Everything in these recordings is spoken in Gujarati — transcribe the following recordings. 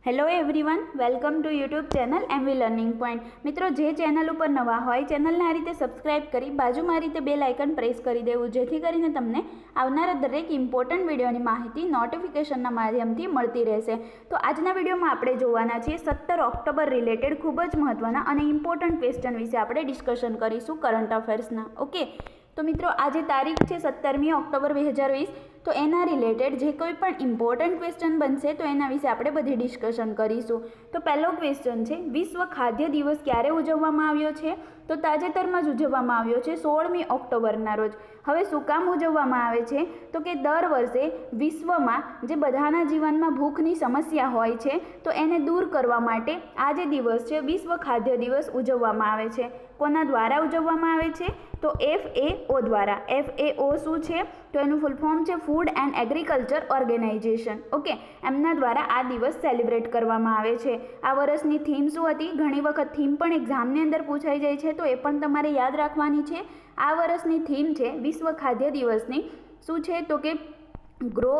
Hello everyone, welcome to YouTube channel MV learning point. મિત્રો, જે ચેનલ ઉપર નવા હોય ચેનલને આ રીતે સબસ્ક્રાઇબ કરી બાજુમાં આ રીતે બેલ આઇકન પ્રેસ કરી દેવું, જેથી કરીને તમને આવનારા દરેક ઇમ્પોર્ટન્ટ વિડીયોની માહિતી નોટિફિકેશનના માધ્યમથી મળતી રહેશે. તો આજના વિડીયોમાં આપણે જોવાના છીએ 17 ઓક્ટોબર રિલેટેડ ખૂબ જ મહત્ત્વના અને ઇમ્પોર્ટન્ટ ક્વેશ્ચન વિશે આપણે ડિસ્કશન કરીશું કરંટ અફેર્સના. ઓકે, તો મિત્રો આજે તારીખ છે 17મી ઓક્ટોબર 2020. તો એના રિલેટેડ જે કોઈ પણ ઇમ્પોર્ટન્ટ ક્વેશ્ચન બનશે તો એના વિશે આપણે બધી ડિસ્કશન કરીશું. તો પહેલો ક્વેશ્ચન છે, વિશ્વ ખાદ્ય દિવસ ક્યારે ઉજવવામાં આવ્યો છે? તો તાજેતરમાં જ ઉજવવામાં આવ્યો છે 16મી ઓક્ટોબરના રોજ. હવે શું કામ ઉજવવામાં આવે છે? તો કે દર વર્ષે વિશ્વમાં જે બધાના જીવનમાં ભૂખની સમસ્યા હોય છે તો એને દૂર કરવા માટે આ જે દિવસ છે વિશ્વ ખાદ્ય દિવસ ઉજવવામાં આવે છે. કોના દ્વારા ઉજવવામાં આવે છે? તો FAO દ્વારા. FAO શું છે? તો એનું ફૂલ ફોર્મ છે food and agriculture organisation. Okay, એમના દ્વારા આ દિવસ સેલિબ્રેટ કરવામાં આવે છે. આ વર્ષની થીમ શું હતી? ઘણી વખત થીમ પણ એક્ઝામની અંદર પૂછાઈ જાય છે, તો એ પણ તમારે યાદ રાખવાની છે. આ વર્ષની થીમ છે વિશ્વ ખાદ્ય દિવસની શું છે? તો કે grow,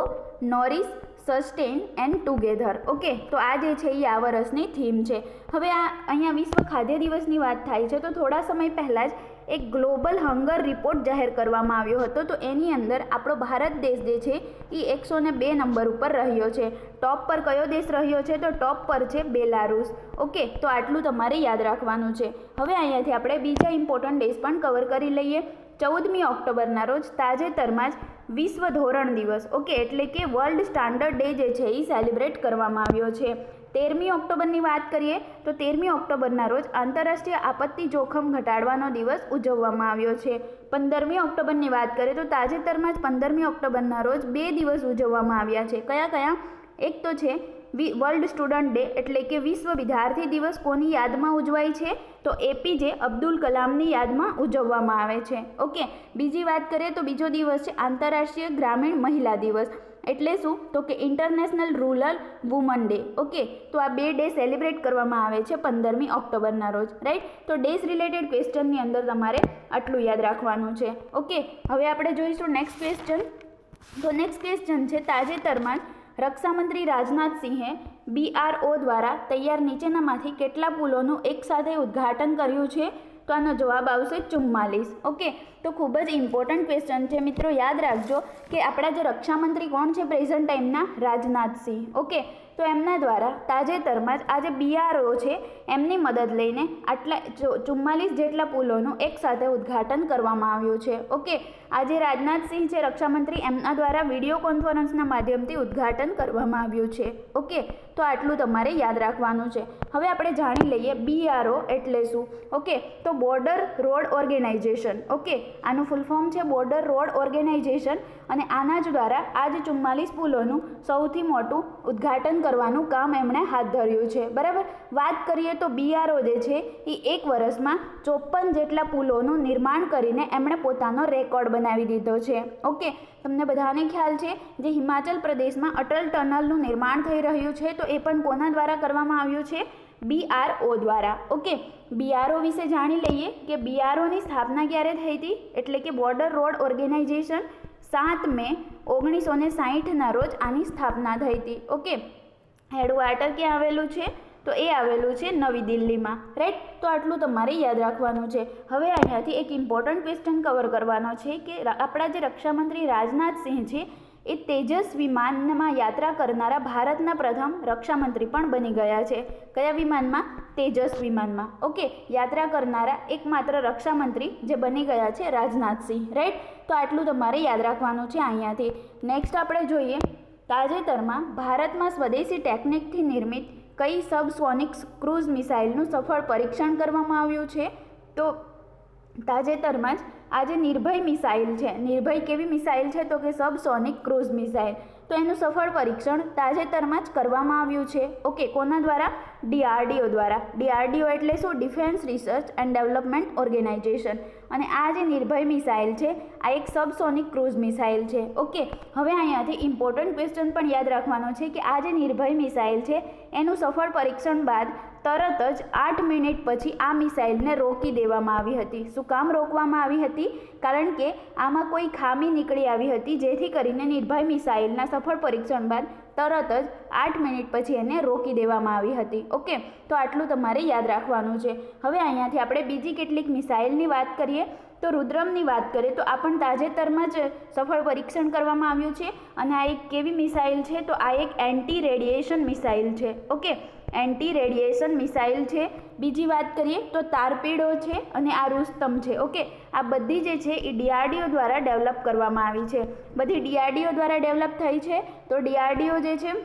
nourish, sustain and together. Okay, તો આ જે છે એ આ વર્ષની થીમ છે. હવે આ અહીંયા વિશ્વ ખાદ્ય દિવસની વાત થાય છે તો થોડા સમય પહેલાં જ એક ગ્લોબલ હંગર રિપોર્ટ જાહેર કરવામાં આવ્યો હતો. તો એની અંદર આપણો ભારત દેશ જે છે એ 102 નંબર ઉપર રહ્યો છે. ટોપ પર કયો દેશ રહ્યો છે? તો ટોપ પર છે બેલારુસ. ઓકે, તો આટલું તમારે યાદ રાખવાનું છે. હવે અહીંયાથી આપણે બીજા ઇમ્પોર્ટન્ટ ડેઝ પણ કવર કરી લઈએ. 14મી ઓક્ટોબરના રોજ તાજેતરમાં જ વિશ્વ ધોરણ દિવસ, ઓકે, એટલે કે વર્લ્ડ સ્ટાન્ડર્ડ ડે જે છે એ સેલિબ્રેટ કરવામાં આવ્યો છે. 13મી ઓક્ટોબરની વાત કરીએ તો 13મી ઓક્ટોબરના રોજ આંતરરાષ્ટ્રીય આપત્તિ જોખમ ઘટાડવાનો દિવસ ઉજવવામાં આવ્યો છે. 15મી ઓક્ટોબરની વાત કરીએ તો તાજેતરમાં જ 15મી ઓક્ટોબરના રોજ 2 દિવસ ઉજવવામાં આવ્યા છે. કયા કયા? એક તો છે વર્લ્ડ સ્ટુડન્ટ ડે, એટલે કે વિશ્વ વિદ્યાર્થી દિવસ. કોની યાદમાં ઉજવાય છે? તો APJ અબ્દુલ કલામની યાદમાં ઉજવવામાં આવે છે. ઓકે, બીજી વાત કરીએ તો બીજો દિવસ છે આંતરરાષ્ટ્રીય ગ્રામીણ મહિલા દિવસ. એટલે શું? તો કે international rural woman day. Okay, તો આ 2 ડે સેલિબ્રેટ કરવામાં આવે છે 15મી ઓક્ટોબરના રોજ. રાઈટ, તો ડેઝ રિલેટેડ ક્વેશ્ચનની અંદર તમારે આટલું યાદ રાખવાનું છે. ઓકે, હવે આપણે જોઈશું નેક્સ્ટ ક્વેશ્ચન. તો નેક્સ્ટ ક્વેશ્ચન છે, તાજેતરમાં રક્ષામંત્રી રાજનાથ સિંહે BRO દ્વારા તૈયાર નીચેનામાંથી કેટલા પુલોનું એકસાથે ઉદ્ઘાટન કર્યું છે? તો આનો જવાબ આવશે 44. ઓકે, તો ખૂબ જ ઇમ્પોર્ટન્ટ ક્વેશ્ચન છે મિત્રો. યાદ રાખજો કે આપણા જે રક્ષામંત્રી કોણ છે પ્રેઝન્ટ ટાઈમના? રાજનાથસિંહ. ઓકે, તો એમના દ્વારા તાજેતરમાં જ આ જે BRO છે એમની મદદ લઈને આટલા 44 જેટલા પુલોનું એકસાથે ઉદ્ઘાટન કરવામાં આવ્યું છે. ઓકે, આજે રાજનાથસિંહ છે રક્ષામંત્રી, એમના દ્વારા વિડીયો કોન્ફરન્સના માધ્યમથી ઉદ્ઘાટન કરવામાં આવ્યું છે. ઓકે, તો આટલું તમારે યાદ રાખવાનું છે. હવે આપણે જાણી લઈએ BRO એટલે શું. ઓકે, તો બોર્ડર રોડ ઓર્ગેનાઇઝેશન. ઓકે, આનું ફૂલ ફોર્મ છે બોર્ડર રોડ ઓર્ગેનાઇઝેશન, અને આના જ દ્વારા આ જે 44 પુલોનું સૌથી મોટું ઉદ્ઘાટન કરવાનું કામ એમણે હાથ ધર્યું છે. બરાબર, વાત કરીએ તો BRO જે છે એ એક વર્ષમાં 54 જેટલા પુલોનું નિર્માણ કરીને એમણે પોતાનો રેકોર્ડ બનાવી દીધો છે. ઓકે, તમને બધાને ખ્યાલ છે જે હિમાચલ પ્રદેશમાં અટલ ટનલનું નિર્માણ થઈ રહ્યું છે તો એ પણ કોના દ્વારા કરવામાં આવ્યું છે? BRO દ્વારા. ઓકે, BRO વિશે જાણી લઈએ કે BROની સ્થાપના ક્યારે થઈ હતી? એટલે કે બોર્ડર રોડ ઓર્ગેનાઇઝેશન 7 મે 1960ના રોજ આની સ્થાપના થઈ હતી. ઓકે, હેડક્વાર્ટર ક્યાં આવેલું છે? તો એ આવેલું છે નવી દિલ્હીમાં. રાઈટ, તો આટલું તમારે યાદ રાખવાનું છે. હવે અહીંયાથી એક ઇમ્પોર્ટન્ટ ક્વેશ્ચન કવર કરવાનો છે કે આપણા જે રક્ષામંત્રી રાજનાથસિંહ છે એ તેજસ વિમાનમાં યાત્રા કરનારા ભારતના પ્રથમ રક્ષામંત્રી પણ બની ગયા છે. કયા વિમાનમાં? તેજસ વિમાનમાં. ઓકે, યાત્રા કરનારા એકમાત્ર રક્ષામંત્રી જે બની ગયા છે રાજનાથસિંહ. રાઈટ, તો આટલું તમારે યાદ રાખવાનું છે અહીંયાથી. નેક્સ્ટ આપણે જોઈએ, તાજેતરમાં ભારતમાં સ્વદેશી ટેકનિકથી નિર્મિત કઈ સબસોનિક ક્રૂઝ મિસાઇલનું સફળ પરીક્ષણ કરવામાં આવ્યું છે? તો તાજેતરમાં જ આ જે નિર્ભય મિસાઇલ છે, નિર્ભય કેવી મિસાઇલ છે? તો કે સબસોનિક ક્રૂઝ મિસાઇલ. તો એનું સફળ પરીક્ષણ તાજેતરમાં જ કરવામાં આવ્યું છે. ઓકે, કોના દ્વારા? DRDO દ્વારા. DRDO એટલે શું? Defence research and development organisation. અને આ જે નિર્ભય મિસાઇલ છે આ એક સબસોનિક ક્રૂઝ મિસાઇલ છે. ઓકે, હવે અહીંયાથી ઇમ્પોર્ટન્ટ ક્વેશ્ચન પણ યાદ રાખવાનો છે કે આ જે નિર્ભય મિસાઇલ છે એનું સફળ પરીક્ષણ બાદ તરત જ 8 મિનિટ પછી આ મિસાઇલને રોકી દેવામાં આવી હતી. શું કામ રોકવામાં આવી હતી? કારણ કે આમાં કોઈ ખામી નીકળી આવી હતી જેથી કરીને નિર્ભય મિસાઇલના સફળ પરીક્ષણ બાદ તરત જ 8 મિનિટ પછી એને રોકી દેવામાં આવી હતી. ઓકે, તો આટલું તમારે યાદ રાખવાનું છે. હવે અહીંયાથી આપણે બીજી કેટલીક મિસાઇલની વાત કરીએ. તો રુદ્રમની વાત કરીએ તો આ પણ તાજેતરમાં જ સફળ પરીક્ષણ કરવામાં આવ્યું છે અને આ એક કેવી મિસાઇલ છે? તો આ એક એન્ટી રેડિયેશન મિસાઇલ છે. ઓકે, એન્ટી રેડિયેશન મિસાઇલ છે. બીજી વાત કરીએ તો તારપીડો છે અને આ રુસ્તમ છે. ઓકે, આ બધી જે છે એ DRDO દ્વારા ડેવલપ કરવામાં આવી છે. બધી DRDO દ્વારા ડેવલપ થઈ છે. તો DRDO જે છે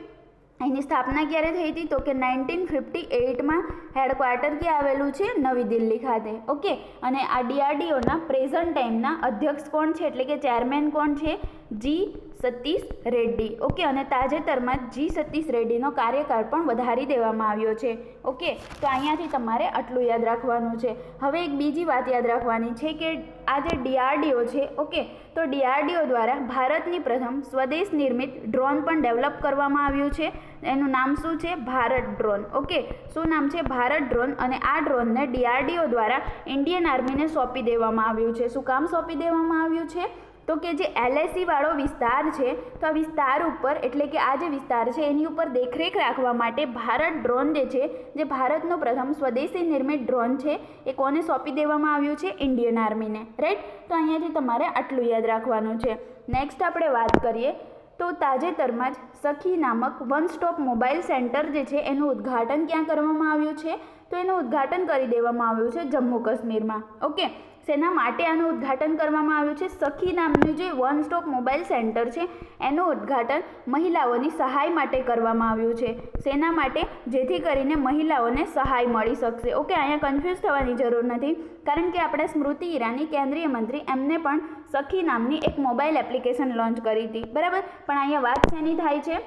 એની સ્થાપના ક્યારે થઈ હતી? તો કે 1958માં. હેડક્વાર્ટર ક્યાં આવેલું છે? નવી દિલ્હી ખાતે. ઓકે, અને આ DRDOના પ્રેઝન્ટ ટાઈમના અધ્યક્ષ કોણ છે, એટલે કે ચેરમેન કોણ છે? જી સતીશ રેડ્ડી. ઓકે, અને તાજેતરમાં જી સતીશ રેડ્ડીનો કાર્યકાળ પણ વધારી દેવામાં આવ્યો છે. ઓકે, તો અહીંયાથી તમારે આટલું યાદ રાખવાનું છે. હવે એક બીજી વાત યાદ રાખવાની છે કે આ જે DRDO છે, ઓકે, તો DRDO દ્વારા ભારતની પ્રથમ સ્વદેશ નિર્મિત ડ્રોન પણ ડેવલપ કરવામાં આવ્યું છે. એનું નામ શું છે? ભારત ડ્રોન. ઓકે, શું નામ છે? ભારત ડ્રોન. અને આ ડ્રોનને DRDO દ્વારા ઇન્ડિયન આર્મીને સોંપી દેવામાં આવ્યું છે. શું કામ સોંપી દેવામાં આવ્યું છે? તો કે જે LAC વાળો વિસ્તાર છે, તો આ વિસ્તાર ઉપર, એટલે કે આ જે વિસ્તાર છે એની ઉપર દેખરેખ રાખવા માટે ભારત ડ્રોન જે છે, જે ભારતનો પ્રથમ સ્વદેશી નિર્મિત ડ્રોન છે, એ કોને સોંપી દેવામાં આવ્યું છે? ઇન્ડિયન આર્મીને. રાઈટ, તો અહીંયાથી તમારે આટલું યાદ રાખવાનું છે. નેક્સ્ટ આપણે વાત કરીએ તો તાજેતરમાં જ સખી નામક વન સ્ટોપ મોબાઈલ સેન્ટર જે છે એનું ઉદ્ઘાટન ક્યાં કરવામાં આવ્યું છે? તો એનું ઉદ્ઘાટન કરી દેવામાં આવ્યું છે જમ્મુ કાશ્મીરમાં. ઓકે, શેના માટે આનું ઉદ્ઘાટન કરવામાં આવ્યું છે? સખી નામનું જે વન સ્ટોપ મોબાઈલ સેન્ટર છે એનું ઉદ્ઘાટન મહિલાઓની સહાય માટે કરવામાં આવ્યું છે. શેના માટે? જેથી કરીને મહિલાઓને સહાય મળી શકશે. ઓકે, અહીંયા કન્ફ્યુઝ થવાની જરૂર નથી, કારણ કે આપણે સ્મૃતિ ઈરાની કેન્દ્રીય મંત્રી એમને પણ સખી નામની એક મોબાઈલ એપ્લિકેશન લોન્ચ કરી હતી. બરાબર, પણ અહીંયા વાત શેની થાય છે?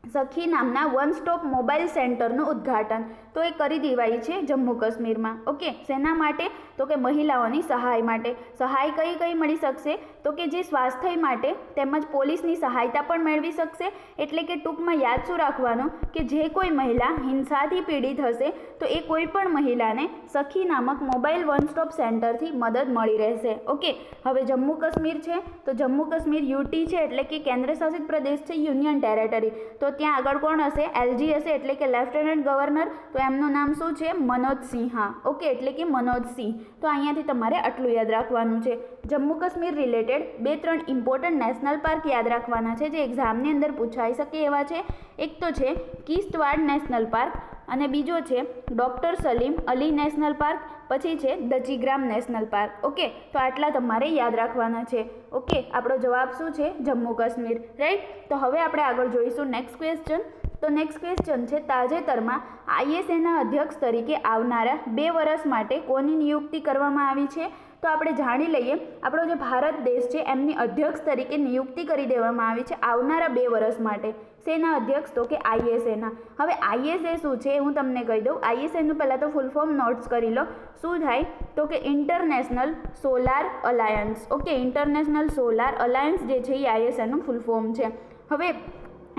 સખી નામના વન સ્ટોપ મોબાઈલ સેન્ટરનું ઉદ્ઘાટન તો એ કરી દેવાય છે જમ્મુ કાશ્મીરમાં. ઓકે, શેના માટે? તો કે મહિલાઓની સહાય માટે. સહાય કઈ કઈ મળી શકશે? તો કે જે સ્વાસ્થ્ય માટે તેમજ પોલીસની સહાયતા પણ મેળવી શકશે. એટલે કે ટૂંકમાં યાદ શું રાખવાનું કે જે કોઈ મહિલા હિંસાથી પીડિત હશે તો એ કોઈ પણ મહિલાને સખી નામક મોબાઈલ વન સ્ટોપ સેન્ટરથી મદદ મળી રહેશે. ઓકે, હવે જમ્મુ કાશ્મીર છે તો જમ્મુ કાશ્મીર UT છે, એટલે કે કેન્દ્ર શાસિત પ્રદેશ છે, યુનિયન ટેરેટરી. તો ત્યાં આગળ કોણ હશે? LG હશે, એટલે કે લેફ્ટનન્ટ ગવર્નર. તો એમનું નામ શું છે? મનોજ સિંહા. ઓકે, એટલે કે મનોજ સિંહ. તો અહીંયાથી તમારે આટલું યાદ રાખવાનું છે. Jammu Kashmir related 2-3 important national park યાદ રાખવાના છે જે એક્ઝામની અંદર પૂછાઈ શકે એવા છે. એક તો છે કિશ્તવાડ નેશનલ પાર્ક અને બીજો છે doctor Salim Ali national park, પછી છે દચીગ્રામ નેશનલ પાર્ક. ઓકે, તો આટલા તમારે યાદ રાખવાના છે. ઓકે, આપણો જવાબ શું છે? જમ્મુ કાશ્મીર. રાઈટ, તો હવે આપણે આગળ જોઈશું નેક્સ્ટ ક્વેશ્ચન. તો નેક્સ્ટ ક્વેશ્ચન છે તાજેતરમાં ISAના અધ્યક્ષ તરીકે આવનારા 2 વર્ષ માટે કોની નિયુક્તિ કરવામાં આવી છે? તો આપણે જાણી લઈએ. આપણો જે ભારત દેશ છે એમની અધ્યક્ષ તરીકે નિયુક્તિ કરી દેવામાં આવી છે આવનારા 2 વર્ષ માટે. શેના અધ્યક્ષ? તો કે ISAના. હવે ISA શું છે હું તમને કહી દઉં. ISAનું પહેલાં તો ફૂલ ફોર્મ નોટ્સ કરી લો. શું થાય? તો કે international solar alliance. Okay, international solar alliance જે છે એ ISAનું ફૂલ ફોર્મ છે. હવે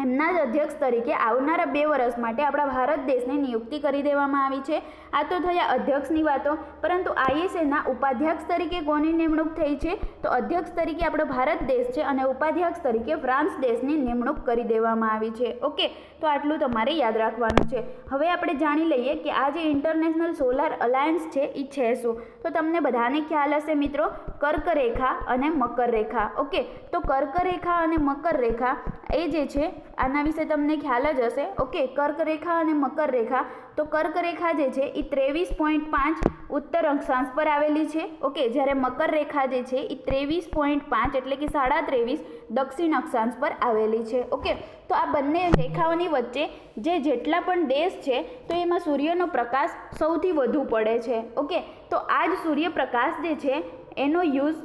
એમના જ અધ્યક્ષ તરીકે આવનારા 2 વર્ષ માટે આપણા ભારત દેશની નિયુક્તિ કરી દેવામાં આવી છે. આ તો થયા અધ્યક્ષની વાતો, પરંતુ ISAના ઉપાધ્યક્ષ તરીકે કોની નિમણૂક થઈ છે? તો અધ્યક્ષ તરીકે આપણો ભારત દેશ છે અને ઉપાધ્યક્ષ તરીકે ફ્રાન્સ દેશની નિમણૂક કરી દેવામાં આવી છે. ઓકે, તો આટલું તમારે યાદ રાખવાનું છે. હવે આપણે જાણી લઈએ કે આ જે ઇન્ટરનેશનલ સોલાર અલાયન્સ છે એ છે શું? તો તમને બધાને ખ્યાલ હશે મિત્રો, કર્ક રેખા અને મકર રેખા. ઓકે, તો કર્ક રેખા અને મકર રેખા એ જે છે આના વિશે તમને ખ્યાલ જ હશે. ઓકે, કર્ક રેખા અને મકર રેખા. તો કર્ક રેખા જે છે એ 23.5 ઉત્તર અક્ષાંશ પર આવેલી છે. ઓકે, જ્યારે મકર રેખા જે છે એ 23.5 એટલે કે 23.5 દક્ષિણ અક્ષાંશ પર આવેલી છે. ઓકે, તો આ બંને રેખાઓની વચ્ચે જેટલા પણ દેશ છે તો એમાં સૂર્યનો પ્રકાશ સૌથી વધુ પડે છે. ઓકે, તો આ જ સૂર્યપ્રકાશ જે છે એનો યુઝ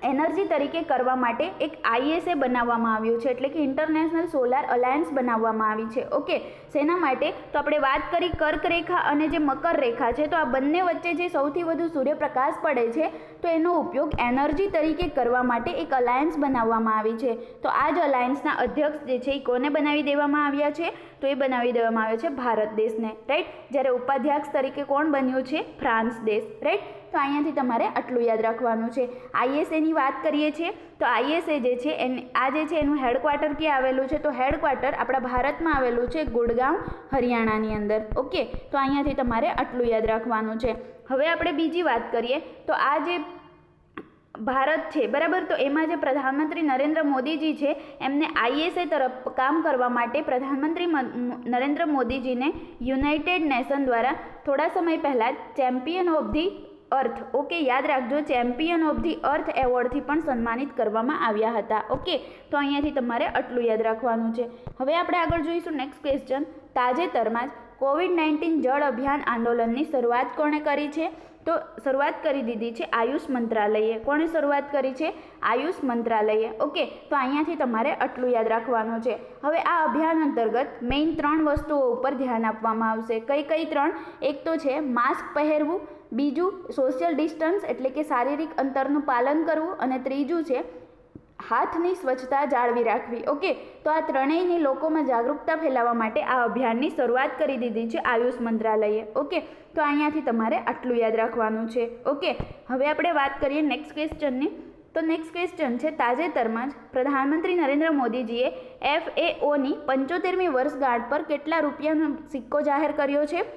એનર્જી તરીકે કરવા માટે એક ISA બનાવવામાં આવ્યું છે, એટલે કે ઇન્ટરનેશનલ સોલાર અલાયન્સ બનાવવામાં આવી છે. ઓકે, શેના માટે? તો આપણે વાત કરી કર્ક રેખા અને જે મકર રેખા છે, તો આ બંને વચ્ચે જે સૌથી વધુ સૂર્યપ્રકાશ પડે છે તો એનો ઉપયોગ એનર્જી તરીકે કરવા માટે એક અલાયન્સ બનાવવામાં આવી છે. તો આ જ અલાયન્સના અધ્યક્ષ જે છે એ કોને બનાવી દેવામાં આવ્યા છે? તો એ બનાવી દેવામાં આવ્યો છે ભારત દેશને. રાઈટ, જ્યારે ઉપાધ્યક્ષ તરીકે કોણ બન્યું છે? ફ્રાન્સ દેશ. રાઈટ, તો અહીંયાથી તમારે આટલું યાદ રાખવાનું છે. ISAની વાત કરીએ છીએ તો ISA જે છે આ જે છે એનું હેડક્વાર્ટર ક્યાં આવેલું છે? તો હેડક્વાર્ટર આપણા ભારતમાં આવેલું છે ગુડગાંવ, હરિયાણાની અંદર. ઓકે, તો અહીંયાથી તમારે આટલું યાદ રાખવાનું છે. હવે આપણે બીજી વાત કરીએ તો આ જે ભારત છે બરાબર, તો એમાં જે પ્રધાનમંત્રી નરેન્દ્ર મોદીજી છે એમને ISA તરફ કામ કરવા માટે પ્રધાનમંત્રી નરેન્દ્ર મોદીજીને યુનાઇટેડ નેશન દ્વારા થોડા સમય પહેલાં champion of the earth, okay યાદ રાખજો, ચેમ્પિયન ઓફ ધી અર્થ એવોર્ડથી પણ સન્માનિત કરવામાં આવ્યા હતા. ઓકે, તો અહીંયાથી તમારે આટલું યાદ રાખવાનું છે. હવે આપણે આગળ જોઈશું નેક્સ્ટ ક્વેશ્ચન. તાજેતરમાં જ COVID-19 જળ અભિયાન આંદોલનની શરૂઆત કોણે કરી છે? તો શરૂઆત કરી દીધી છે આયુષ મંત્રાલયે. કોણે શરૂઆત કરી છે? આયુષ મંત્રાલયે. ઓકે, તો અહીંયાથી તમારે આટલું યાદ રાખવાનું છે. હવે આ અભિયાન અંતર્ગત મેઇન 3 વસ્તુઓ ઉપર ધ્યાન આપવામાં આવશે. કઈ 3? એક તો છે માસ્ક પહેરવું, બીજું સોશિયલ ડિસ્ટન્સ એટલે કે શારીરિક અંતરનું પાલન કરવું, અને ત્રીજું છે હાથની સ્વચ્છતા જાળવી રાખવી. ઓકે, તો આ ત્રણેયની લોકોમાં જાગૃતતા ફેલાવવા માટે આ અભિયાનની શરૂઆત કરી દીધી છે આયુષ મંત્રાલયે. ઓકે, તો અહીંયાથી તમારે આટલું યાદ રાખવાનું છે. ઓકે, હવે આપણે વાત કરીએ નેક્સ્ટ ક્વેશ્ચનની. તો નેક્સ્ટ ક્વેશ્ચન છે તાજેતરમાં જ પ્રધાનમંત્રી નરેન્દ્ર મોદીજીએ FAOની 75મી વર્ષગાંઠ પર કેટલા રૂપિયાનો સિક્કો જાહેર કર્યો છે?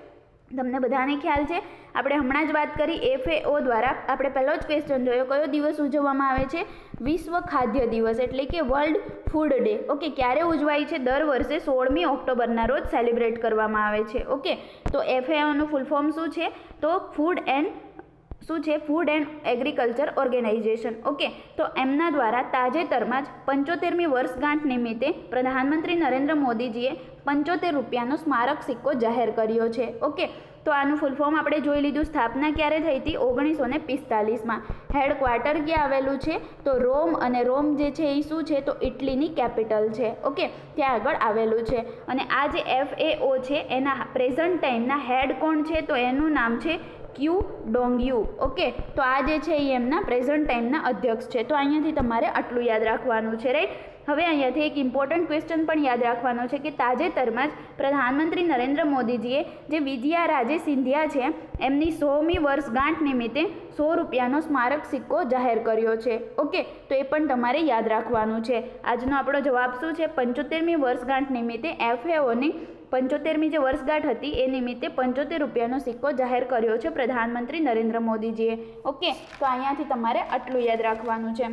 તમને બધાને ખ્યાલ છે, આપણે હમણાં જ વાત કરી FAO દ્વારા. આપણે પહેલો જ ક્વેશ્ચન જોયો, કયો દિવસ ઉજવવામાં આવે છે? વિશ્વ ખાદ્ય દિવસ એટલે કે વર્લ્ડ ફૂડ ડે. ઓકે, ક્યારે ઉજવાય છે? દર વર્ષે 16મી ઓક્ટોબરના રોજ સેલિબ્રેટ કરવામાં આવે છે. ઓકે, તો FAOનું ફૂલ ફોર્મ શું છે? તો food and agriculture organisation. Okay, તો એમના દ્વારા તાજેતરમાં જ 75મી વર્ષગાંઠ નિમિત્તે પ્રધાનમંત્રી નરેન્દ્ર મોદીજીએ 75 રૂપિયાનો સ્મારક સિક્કો જાહેર કર્યો છે. ઓકે, તો આનું ફૂલ ફોર્મ આપણે જોઈ લીધું. સ્થાપના ક્યારે થઈ હતી? 1945માં. હેડક્વાર્ટર ક્યાં આવેલું છે? તો રોમ, અને રોમ જે છે એ શું છે? તો ઇટલીની કેપિટલ છે. ઓકે, ત્યાં આગળ આવેલું છે. અને આ જે FAO છે એના પ્રેઝન્ટ ટાઈમના હેડ કોણ છે? તો એનું નામ છે ક્યુ ડોંગયુ. ઓકે, તો આ જે છે એ એમના પ્રેઝન્ટ ટાઈમના અધ્યક્ષ છે. તો અહીંયાથી તમારે આટલું યાદ રાખવાનું છે, રાઈટ. હવે અહીંયાથી એક ઇમ્પોર્ટન્ટ ક્વેશ્ચન પણ યાદ રાખવાનો છે કે તાજેતરમાં જ પ્રધાનમંત્રી નરેન્દ્ર મોદીજીએ જે વિજયા રાજે સિંધિયા છે એમની 100મી વર્ષગાંઠ નિમિત્તે 100 રૂપિયાનો સ્મારક સિક્કો જાહેર કર્યો છે. ઓકે, તો એ પણ તમારે યાદ રાખવાનું છે. આજનો આપણો જવાબ શું છે? 75મી વર્ષગાંઠ નિમિત્તે FAOની 75મી જે વર્ષગાંઠ હતી એ નિમિત્તે 75 રૂપિયાનો સિક્કો જાહેર કર્યો છે પ્રધાનમંત્રી નરેન્દ્ર મોદીજીએ. ઓકે, તો અહીંયાથી તમારે આટલું યાદ રાખવાનું છે.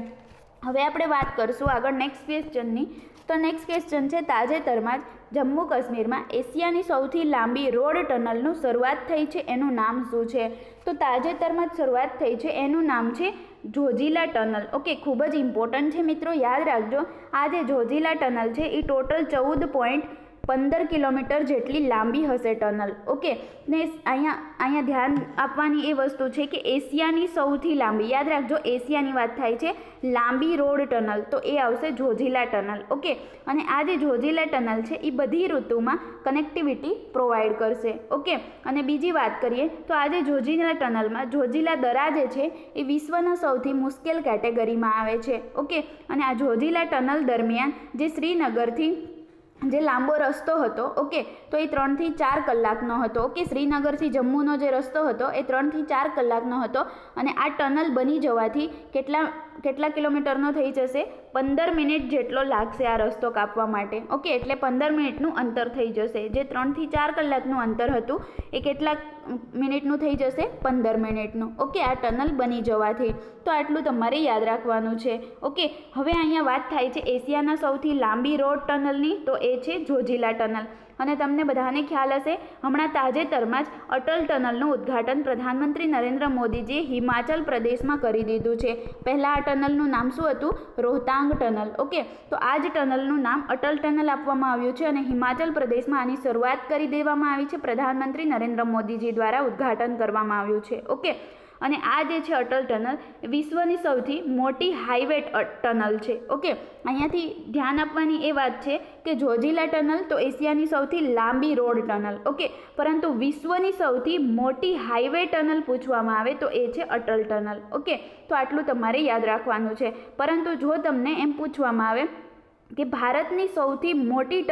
હવે આપણે વાત કરીશું આગળ નેક્સ્ટ ક્વેશ્ચનની. તો નેક્સ્ટ ક્વેશ્ચન છે તાજેતરમાં જ જમ્મુ કાશ્મીરમાં એશિયાની સૌથી લાંબી રોડ ટનલનું શરૂઆત થઈ છે, એનું નામ શું છે? તો તાજેતરમાં જ શરૂઆત થઈ છે, એનું નામ છે જોજીલા ટનલ. ઓકે, ખૂબ જ ઇમ્પોર્ટન્ટ છે મિત્રો, યાદ રાખજો. આ જે જોજીલા ટનલ છે એ ટોટલ 14.15 કિલોમીટર જેટલી લાંબી હશે ટનલ. ઓકે, ને અહીંયા ધ્યાન આપવાની એ વસ્તુ છે કે એશિયાની સૌથી લાંબી, યાદ રાખજો એશિયાની વાત થાય છે, લાંબી રોડ ટનલ તો એ આવશે જોજીલા ટનલ. ઓકે, અને આ જે જોજીલા ટનલ છે એ બધી ઋતુમાં કનેક્ટિવિટી પ્રોવાઈડ કરશે. ઓકે, અને બીજી વાત કરીએ તો આ જે જોજીલા ટનલમાં જોજીલા દરા જે છે એ વિશ્વના સૌથી મુશ્કેલ કેટેગરીમાં આવે છે. ઓકે, અને આ જોજીલા ટનલ દરમિયાન જે શ્રીનગરથી જે લાંબો રસ્તો હતો, ઓકે, તો એ 3 થી 4 કલાકનો હતો. ઓકે, શ્રીનગરથી જમ્મુનો જે રસ્તો હતો એ 3 થી 4 કલાકનો હતો. અને આ ટનલ બની જવાથી કેટલા કિલોમીટરનો થઈ જશે? 15 મિનિટ જેટલો લાગશે આ રસ્તો કાપવા માટે. ઓકે, એટલે 15 મિનિટનું અંતર થઈ જશે. જે 3 થી 4 કલાકનું અંતર હતું એ કેટલા મિનિટનું થઈ જશે? 15 મિનિટનું. ઓકે, આ ટનલ બની જવાથી. તો આટલું તમારે યાદ રાખવાનું છે. ઓકે, હવે અહીંયા વાત થાય છે એશિયાના સૌથી લાંબી રોડ ટનલની, તો એ છે જોજીલા ટનલ. અને તમને બધાને ખ્યાલ હશે હમણાં તાજેતરમાં જ અટલ ટનલનું ઉદ્ઘાટન પ્રધાનમંત્રી નરેન્દ્ર મોદીજીએ હિમાચલ પ્રદેશમાં કરી દીધું છે. પહેલાં આ ટનલનું નામ શું હતું? રોહતાંગ ટનલ. ઓકે, તો આ જ ટનલનું નામ અટલ ટનલ આપવામાં આવ્યું છે અને હિમાચલ પ્રદેશમાં આની શરૂઆત કરી દેવામાં આવી છે. પ્રધાનમંત્રી નરેન્દ્ર મોદીજી દ્વારા ઉદ્ઘાટન કરવામાં આવ્યું છે. ઓકે, અને આ જે છે અટલ ટનલ વિશ્વની સૌથી મોટી હાઈવે ટનલ છે. ઓકે, અહીંયાથી ધ્યાન આપવાની એ વાત છે કે જોજીલા ટનલ તો એશિયાની સૌથી લાંબી રોડ ટનલ. ઓકે, પરંતુ વિશ્વની સૌથી મોટી હાઈવે ટનલ પૂછવામાં આવે તો એ છે અટલ ટનલ. ઓકે, તો આટલું તમારે યાદ રાખવાનું છે. પરંતુ જો તમને એમ પૂછવામાં આવે કે ભારતની સૌથી મોટી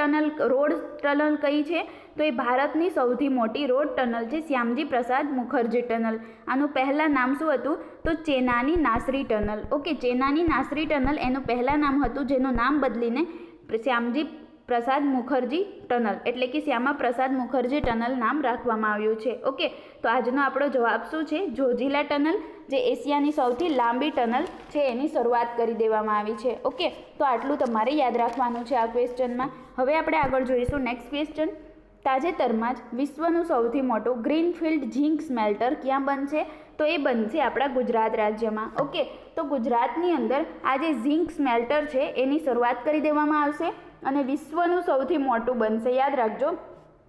રોડ ટનલ કઈ છે? તો એ ભારતની સૌથી મોટી રોડ ટનલ છે શ્યામજી પ્રસાદ મુખર્જી ટનલ. આનું પહેલાં નામ શું હતું? તો ચેનાની નાસરી ટનલ. ઓકે, ચેનાની નાસરી ટનલ એનું પહેલાં નામ હતું, જેનું નામ બદલીને શ્યામજી પ્રસાદ મુખર્જી ટનલ એટલે કે શ્યામા પ્રસાદ મુખર્જી ટનલ નામ રાખવામાં આવ્યું છે. ઓકે, તો આજનો આપણો જવાબ શું છે? જોજીલા ટનલ, જે એશિયાની સૌથી લાંબી ટનલ છે એની શરૂઆત કરી દેવામાં આવી છે. ઓકે, તો આટલું તમારે યાદ રાખવાનું છે આ ક્વેશ્ચનમાં. હવે આપણે આગળ જોઈશું નેક્સ્ટ ક્વેશ્ચન. તાજેતરમાં જ વિશ્વનું સૌથી મોટું ગ્રીનફિલ્ડ ઝીંક સ્મેલ્ટર ક્યાં બનશે? તો એ બનશે આપણા ગુજરાત રાજ્યમાં. ઓકે, તો ગુજરાતની અંદર આ જે ઝીંક સ્મેલ્ટર છે એની શરૂઆત કરી દેવામાં આવશે અને વિશ્વનું સૌથી મોટું બનશે. યાદ રાખજો.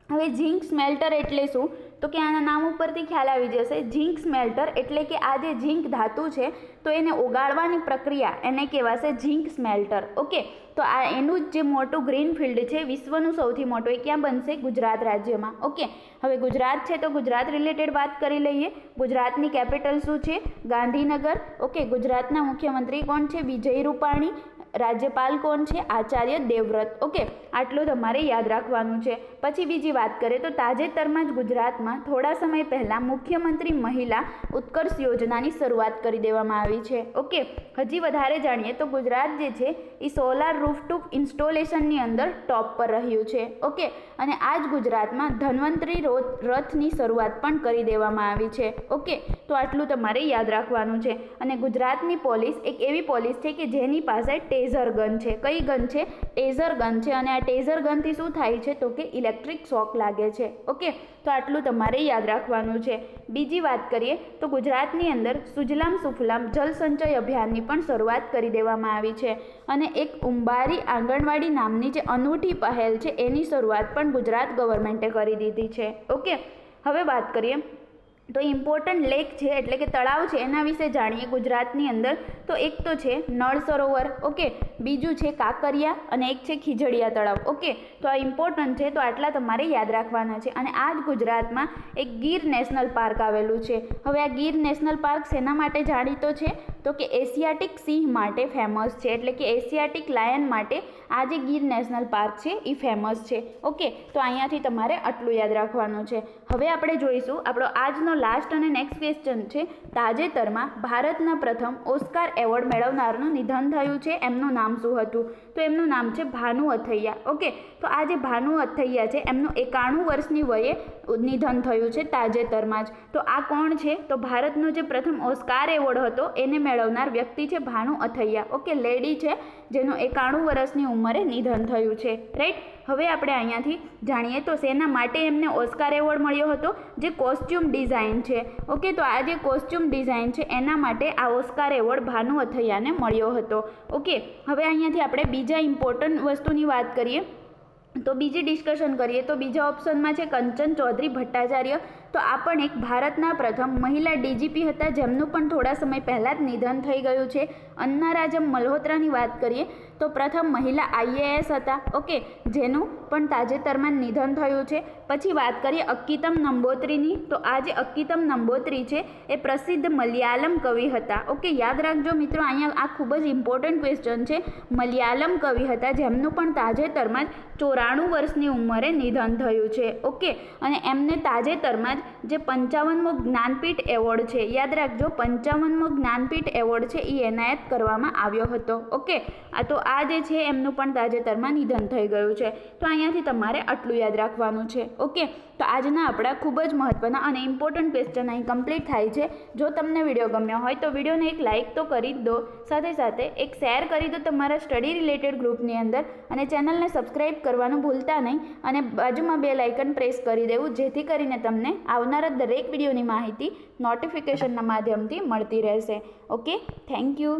હવે ઝીંક સ્મેલ્ટર એટલે શું? તો કે આના નામ ઉપરથી ખ્યાલ આવી જશે. ઝીંક સ્મેલ્ટર એટલે કે આ જે ઝીંક ધાતુ છે તો એને ઓગાળવાની પ્રક્રિયા એને કહેવાશે ઝીંક સ્મેલ્ટર. ઓકે, તો આ એનું જ જે મોટું ગ્રીનફિલ્ડ છે વિશ્વનું સૌથી મોટું, એ ક્યાં બનશે? ગુજરાત રાજ્યમાં. ઓકે, હવે ગુજરાત છે તો ગુજરાત રિલેટેડ વાત કરી લઈએ. ગુજરાતની કેપિટલ શું છે? ગાંધીનગર. ઓકે, ગુજરાતના મુખ્યમંત્રી કોણ છે? વિજય રૂપાણી. રાજ્યપાલ કોણ છે? આચાર્ય દેવવ્રત. ઓકે, આટલું તમારે યાદ રાખવાનું છે. પછી બીજી વાત કરીએ તો તાજેતરમાં જ ગુજરાતમાં થોડા સમય પહેલાં મુખ્યમંત્રી મહિલા ઉત્કર્ષ યોજનાની શરૂઆત કરી દેવામાં આવી છે. ઓકે, હજી વધારે જાણીએ તો ગુજરાત જે છે એ સોલાર રૂફટોપ ઇન્સ્ટોલેશનની અંદર ટોપ પર રહ્યું છે. ઓકે, અને આ જ ગુજરાતમાં ધન્વંતરી રથની શરૂઆત પણ કરી દેવામાં આવી છે. ઓકે, તો આટલું તમારે યાદ રાખવાનું છે. અને ગુજરાતની પોલીસ એક એવી પોલીસ છે કે જેની પાસે ટેઝર ગન છે. કઈ ગન છે? ટેઝર ગન છે. અને આ ટેઝર ગનથી શું થાય છે? તો કે ઇલેક્ટ્રિક શોક લાગે છે. ઓકે, તો આટલું તમારે યાદ રાખવાનું છે. બીજી વાત કરીએ તો ગુજરાતની અંદર સુજલામ સુફલામ જલ સંચય અભિયાનની પણ શરૂઆત કરી દેવામાં આવી છે. અને એક ઉંબારી આંગણવાડી નામની જે અનૂઠી પહેલ છે એની શરૂઆત પણ ગુજરાત ગવર્મેન્ટે કરી દીધી છે. ઓકે, હવે વાત કરીએ તો ઇમ્પોર્ટન્ટ લેક છે એટલે કે તળાવ છે એના વિશે જાણીએ ગુજરાતની અંદર. તો એક તો છે નળ સરોવર. ઓકે, બીજું છે કાંકરિયા અને એક છે ખીજડીયા તળાવ. ઓકે, તો આ ઇમ્પોર્ટન્ટ છે, તો આટલા તમારે યાદ રાખવાના છે. અને આ જ ગુજરાતમાં એક ગીર નેશનલ પાર્ક આવેલું છે. હવે આ ગીર નેશનલ પાર્ક શેના માટે જાણીતો છે? તો કે એશિયાટિક સિંહ માટે ફેમસ છે. એટલે કે એશિયાટિક લાયન માટે આ જે ગીર નેશનલ પાર્ક છે એ ફેમસ છે. ઓકે, તો અહીંયાથી તમારે આટલું યાદ રાખવાનું છે. હવે આપણે જોઈશું આપણો આજનો લાસ્ટ અને નેક્સ્ટ ક્વેશ્ચન છે. તાજેતરમાં ભારતના પ્રથમ ઓસ્કાર એવોર્ડ મેળવનારનું નિધન થયું છે. એમનું નામ શું હતું? તો એમનું નામ છે ભાનુ અથૈયા. ઓકે, તો આ જે ભાનુ અથૈયા છે એમનું 91 વર્ષની વયે નિધન થયું છે તાજેતરમાં જ. તો આ કોણ છે? તો ભારતનો જે પ્રથમ ઓસ્કાર એવોર્ડ હતો એને મેળવનાર વ્યક્તિ છે ભાનુ અથૈયા. ઓકે, લેડી છે જેનું 91 વર્ષની ઉંમરે નિધન થયું છે. રાઈટ. હવે આપણે અહીંયાથી જાણીએ તો શેના માટે એમને ઓસ્કાર એવોર્ડ મળ્યો હતો? જે કોસ્ચ્યુમ ડિઝાઇન છે. ઓકે, તો આ જે કોસ્ચ્યુમ ડિઝાઇન છે એના માટે આ ઓસ્કાર એવોર્ડ ભાનુ અથૈયાને મળ્યો હતો. ઓકે, હવે અહીંયાથી આપણે બીજા ઇમ્પોર્ટન્ટ વસ્તુની વાત કરીએ તો બીજી ડિસ્કશન કરીએ તો બીજા ઓપ્શનમાં છે કંચન ચૌધરી ભટ્ટાચાર્ય. તો આ પણ એક ભારતના પ્રથમ મહિલા ડીજીપી હતા જેમનું પણ થોડા સમય પહેલાં જ નિધન થઈ ગયું છે. અન્નારાજમ મલ્હોત્રાની વાત કરીએ તો પ્રથમ મહિલા IAS હતા. ઓકે, જેનું પણ તાજેતરમાં નિધન થયું છે. પછી વાત કરીએ અક્કીતમ નંબોત્રીની. તો આ જે અક્કીતમ નંબોત્રી છે એ પ્રસિદ્ધ મલયાલમ કવિ હતા. ઓકે, યાદ રાખજો મિત્રો, અહીંયા આ ખૂબ જ ઇમ્પોર્ટન્ટ ક્વેશ્ચન છે. મલયાલમ કવિ હતા જેમનું પણ તાજેતરમાં જ 94 વર્ષની ઉંમરે નિધન થયું છે. ઓકે, અને એમને તાજેતરમાં જે 55મો જ્ઞાનપીઠ એવોર્ડ છે, યાદ રાખજો 55મો જ્ઞાનપીઠ એવોર્ડ છે એ એનાયત કરવામાં આવ્યો હતો. ઓકે, તો આ જે છે એમનું પણ તાજેતરમાં નિધન થઈ ગયું છે. તો અહીંયાથી તમારે આટલું યાદ રાખવાનું છે. ઓકે, તો આજના આપણા ખૂબ જ મહત્ત્વના અને ઇમ્પોર્ટન્ટ ક્વેશ્ચન અહીં કમ્પ્લીટ થાય છે. જો તમને વિડીયો ગમ્યો હોય તો વિડીયોને એક લાઇક તો કરી જ દો, સાથે સાથે એક શેર કરી દો તમારા સ્ટડી રિલેટેડ ગ્રુપની અંદર, અને ચેનલને સબસ્ક્રાઈબ કરવાનું ભૂલતા નહીં, અને બાજુમાં બેલ આઇકન પ્રેસ કરી દેવું જેથી કરીને તમને આવનારા દરેક વિડીયોની માહિતી નોટિફિકેશનના માધ્યમથી મળતી રહેશે. Okay, thank you.